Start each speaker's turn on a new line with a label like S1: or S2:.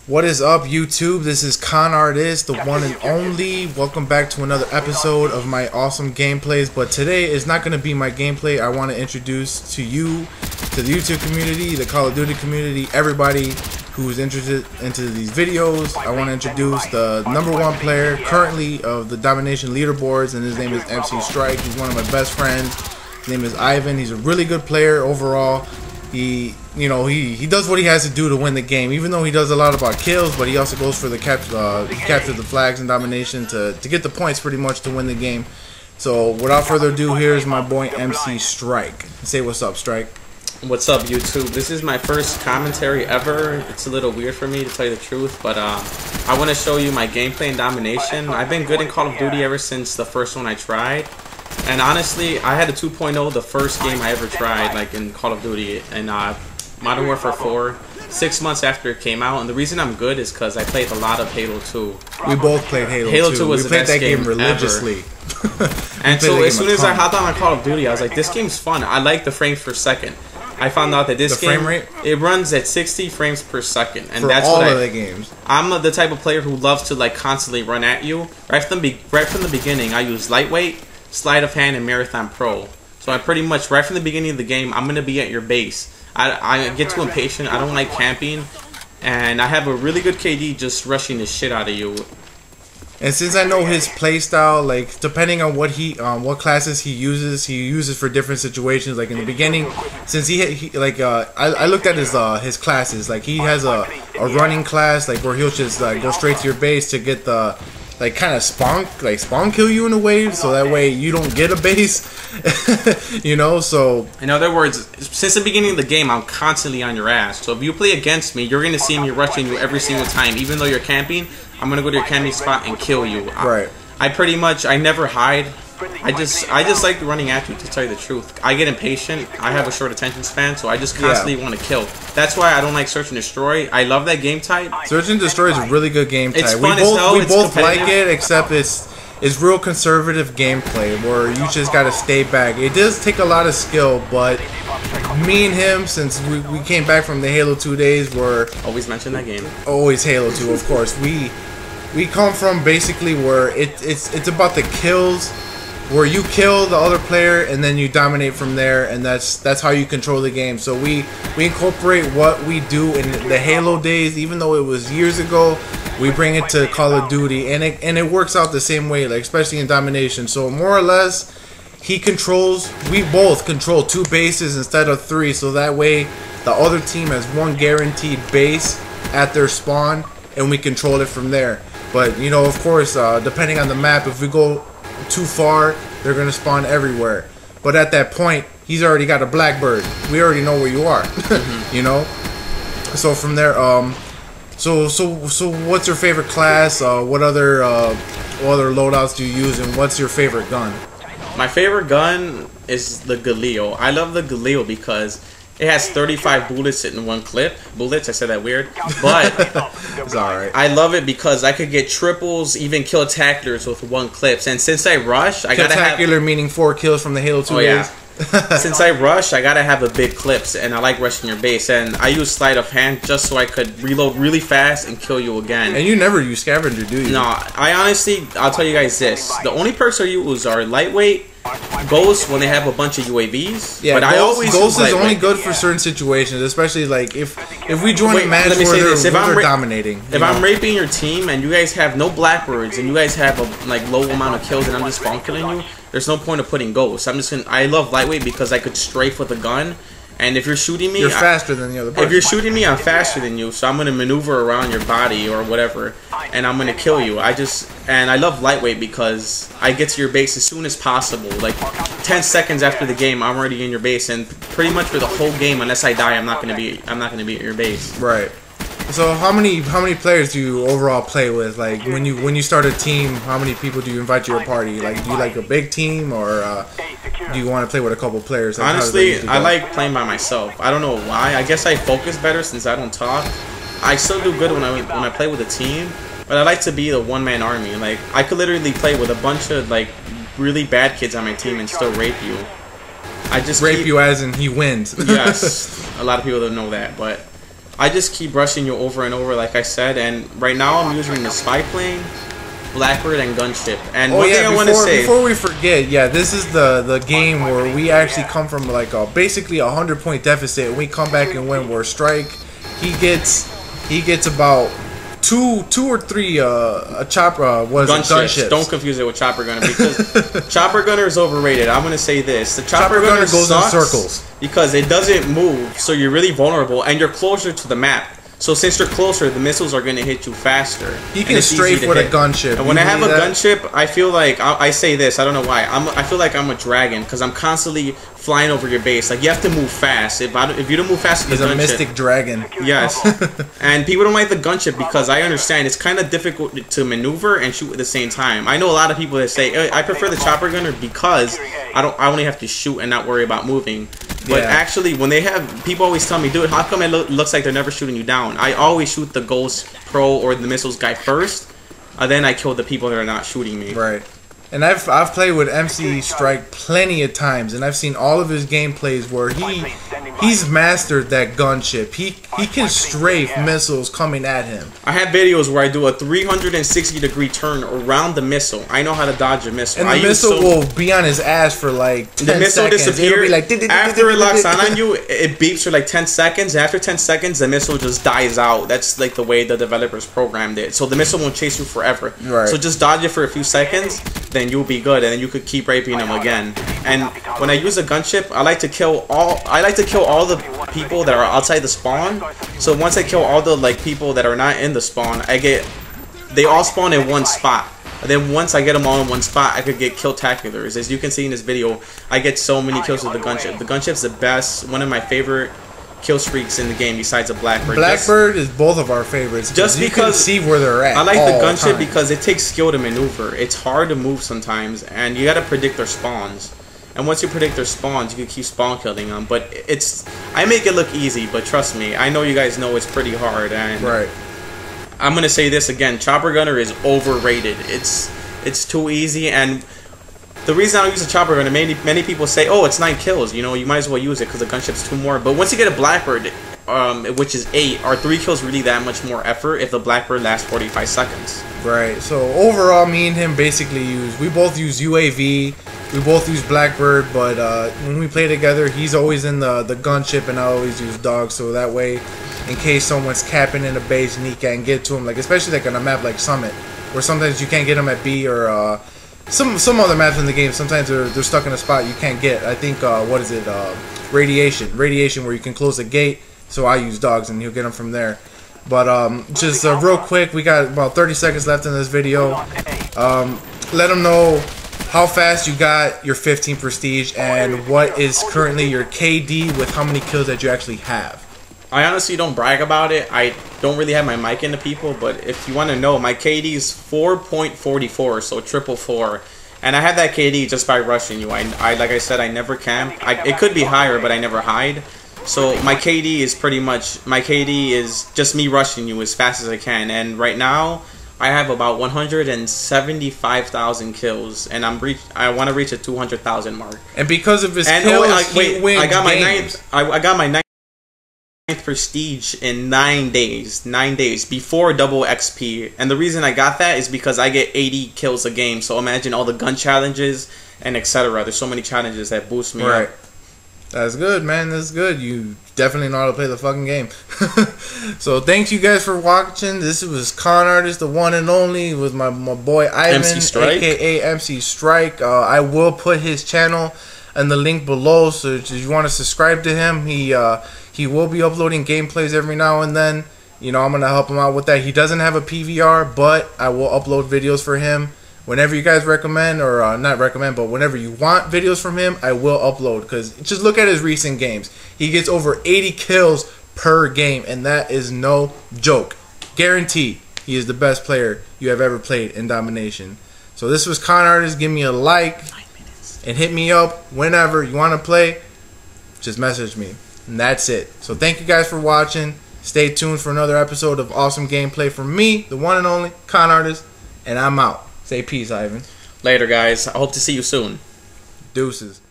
S1: What is up, YouTube? This is Con Artist, the one and only. Welcome back to another episode of my awesome gameplays. But today is not going to be my gameplay. I want to introduce to you, to the YouTube community, the Call of Duty community, everybody who is interested into these videos. I want to introduce the #1 player currently of the Domination leaderboards, and his name is MC Strike. He's one of my best friends. His name is Ivan. He's a really good player overall. He does what he has to do to win the game, even though he does a lot about kills, but he also goes for the capture the flags and domination to get the points pretty much to win the game. So without further ado, here's my boy MC Strike. Say what's up, Strike.
S2: What's up, YouTube? This is my first commentary ever. It's a little weird for me, to tell you the truth, but I want to show you my gameplay in Domination. I've been good in Call of Duty ever since the first one I tried. And honestly, I had a 2.0 the first game I ever tried, like in Call of Duty, and Modern Warfare 4, 6 months after it came out. And the reason I'm good is because I played a lot of Halo 2.
S1: We both played Halo 2.
S2: Halo 2 was
S1: we
S2: the
S1: played
S2: best
S1: that game religiously.
S2: And so as soon as I hopped on Call of Duty, I was like, this game's fun. I like the frames per second. I found out that this game,
S1: frame rate?
S2: It runs at 60 frames per second, and
S1: for
S2: that's
S1: all
S2: what
S1: of the games.
S2: I'm the type of player who loves to like constantly run at you. Right from the beginning, I use lightweight, sleight of hand, and marathon pro. So I pretty much right from the beginning of the game, I'm gonna be at your base. I get too impatient. I don't like camping, and I have a really good KD just rushing the shit out of you.
S1: And since I know his playstyle, like depending on what classes he uses for different situations. Like in the beginning, since I looked at his classes. Like he has a running class, like where he'll just go straight to your base to get the kind of spawn kill you in a way, so that way you don't get a base. So
S2: in other words, since the beginning of the game, I'm constantly on your ass. So if you play against me, you're gonna see me rushing you every single time. Even though you're camping, I'm gonna go to your camping spot and kill you.
S1: Right.
S2: I never hide. I just like running at you, to tell you the truth. I get impatient. I have a short attention span, so I just constantly want to kill. That's why I don't like Search and Destroy. I love that game type.
S1: Search and Destroy is a really good game type.
S2: It's fun as hell.
S1: We both like it, except it's real conservative gameplay where you just gotta stay back. It does take a lot of skill, but me and him, since we came back from the Halo 2 days, were
S2: always mention that game.
S1: Always Halo 2, of course. We come from basically where it's about the kills, where you kill the other player and then you dominate from there, and that's how you control the game. So we incorporate what we do in the Halo days, even though it was years ago. We bring it to Call of Duty, and it works out the same way, like especially in Domination. So more or less, we both control 2 bases instead of 3, so that way the other team has 1 guaranteed base at their spawn, and we control it from there. But of course, depending on the map, if we go too far, they're gonna spawn everywhere. But at that point, he's already got a Blackbird. We already know where you are. So from there, so what's your favorite class? What other loadouts do you use, and what's your favorite gun?
S2: My favorite gun is the Galil. I love the Galil because it has 35 bullets in 1 clip. Bullets, I said that weird. But
S1: it's alright.
S2: I love it because I could get triples, even kill tacklers with 1 clip. And since I rush, I gotta have...
S1: Tacular meaning 4 kills from the Halo 2 days.
S2: Since I rush, I gotta have a big clips, and I like rushing your base. And I use sleight of hand just so I could reload really fast and kill you again.
S1: And you never use scavenger, do you?
S2: No, I'll tell you guys this. The only perks I use are lightweight, Ghost when they have a bunch of UAVs.
S1: Yeah,
S2: but
S1: Ghost is only good for certain situations, especially like if we join a match where they're dominating.
S2: If I'm raping your team and you guys have no Blackbirds and you guys have a low amount of kills and I'm just spawn killing you, there's no point of putting Ghosts. I love lightweight because I could strafe with a gun. And if you're shooting me,
S1: you're faster than the other person.
S2: If you're shooting me, I'm faster than you, so I'm gonna maneuver around your body or whatever, and I'm gonna kill you. And I love lightweight because I get to your base as soon as possible. Like 10 seconds after the game, I'm already in your base, and pretty much for the whole game, unless I die, I'm not gonna be at your base.
S1: Right. So how many players do you overall play with? Like when you start a team, how many people do you invite to your party? Like do you like a big team, or do you want to play with a couple players? Like,
S2: honestly, I like playing by myself. I don't know why. I guess I focus better since I don't talk. I still do good when I play with a team, but I like to be the one-man army. Like I could literally play with a bunch of like really bad kids on my team and still rape you. I just
S1: rape you as in he wins.
S2: Yes, a lot of people don't know that, but I just keep rushing you over and over, like I said. And right now I'm using the spy plane, Blackbird, and gunship. And one thing I want to say
S1: before we forget, this is the game where we actually come from like basically a 100-point deficit. And we come back and win. Where Strike, he gets about two or three gunships.
S2: Don't confuse it with chopper gunner, because chopper gunner is overrated. I'm gonna say this: the chopper gunner
S1: goes
S2: sucks
S1: in circles
S2: because it doesn't move, so you're really vulnerable, and you're closer to the map. So since you're closer, the missiles are going to hit you faster.
S1: You can strafe with a gunship.
S2: And when I have a gunship, I feel like I say this. I don't know why. I feel like I'm a dragon because I'm constantly flying over your base. Like you have to move fast. If you don't move fast with the gunship,
S1: he's a mystic dragon.
S2: Yes. And people don't like the gunship because I understand it's kind of difficult to maneuver and shoot at the same time. I know a lot of people that say I prefer the chopper gunner because I only have to shoot and not worry about moving. But actually, when they have people always tell me, dude, how come it looks like they're never shooting you down? I always shoot the Ghost Pro or the missiles guy first, then I kill the people that are not shooting me.
S1: Right. And I've played with MC Strike plenty of times, and I've seen all of his gameplays where he's mastered that gunship. He can strafe missiles coming at him.
S2: I have videos where I do a 360-degree turn around the missile. I know how to dodge a missile.
S1: And the missile will be on his ass for like 10 seconds.
S2: The missile disappears.
S1: Like,
S2: after it locks on you, it beeps for like 10 seconds. After 10 seconds, the missile just dies out. That's like the way the developers programmed it. So the missile won't chase you forever.
S1: Right.
S2: So just dodge it for a few seconds, then you'll be good, and then you could keep raping them again. And when I use a gunship, I like to kill all the people that are outside the spawn. So once I kill all the people that are not in the spawn, they all spawn in one spot. And then once I get them all in one spot, I could get kill-taculars. As you can see in this video, I get so many kills with the gunship. The gunship's the best, one of my favorite kill streaks in the game besides a Blackbird.
S1: Blackbird is both of our favorites.
S2: Just because
S1: you can see where they're at.
S2: I like the gunship because it takes skill to maneuver. It's hard to move sometimes, and you got to predict their spawns. And once you predict their spawns, you can keep spawn killing them. But I make it look easy, but trust me, I know you guys know it's pretty hard. And
S1: right.
S2: I'm gonna say this again: chopper gunner is overrated. It's too easy, and the reason I don't use a chopper gunner, many people say, oh, it's 9 kills. You know, you might as well use it because the gunship's 2 more. But once you get a Blackbird, which is 8, are 3 kills really that much more effort if the Blackbird lasts 45 seconds?
S1: Right. So overall, me and him basically we both use UAV. We both use Blackbird, but when we play together, he's always in the gunship, and I always use Dog. So that way, in case someone's capping in a base and he can't get to him, like especially like on a map like Summit, where sometimes you can't get him at B or some other maps in the game. Sometimes they're stuck in a spot you can't get. I think what is it? Radiation, where you can close the gate. So I use Dogs, and he'll get them from there. But just real quick, we got about 30 seconds left in this video. Let them know how fast you got your 15 prestige and what is currently your KD with how many kills that you actually have.
S2: I honestly don't brag about it. I don't really have my mic into people, but if you want to know, my KD is 4.44, so triple 4. And I have that KD just by rushing you. Like I said, I never camp. It could be higher, but I never hide. So my KD is just me rushing you as fast as I can. And right now, I have about 175,000 kills, and I want to reach a 200,000 mark.
S1: And because of his kills, he wins
S2: I got
S1: games.
S2: I got my 9th prestige in 9 days. 9 days before double XP. And the reason I got that is because I get 80 kills a game. So imagine all the gun challenges and etc. There's so many challenges that boost me up.
S1: That's good, man. That's good. You definitely know how to play the fucking game. So thanks you guys for watching. This was Con Artist, the one and only, with my boy Ivan,
S2: MC Strike.
S1: aka MC Strike. I will put his channel in the link below, so if you want to subscribe to him, he will be uploading gameplays every now and then. You know, I'm gonna help him out with that. He doesn't have a PVR, but I will upload videos for him. Whenever you guys recommend, or not recommend, but whenever you want videos from him, I will upload. Because just look at his recent games. He gets over 80 kills per game, and that is no joke. Guaranteed, he is the best player you have ever played in Domination. So this was Con Artist. Give me a like, and hit me up whenever you want to play. Just message me, and that's it. So thank you guys for watching. Stay tuned for another episode of awesome gameplay from me, the one and only Con Artist, and I'm out. Say peace, Ivan.
S2: Later, guys. I hope to see you soon.
S1: Deuces.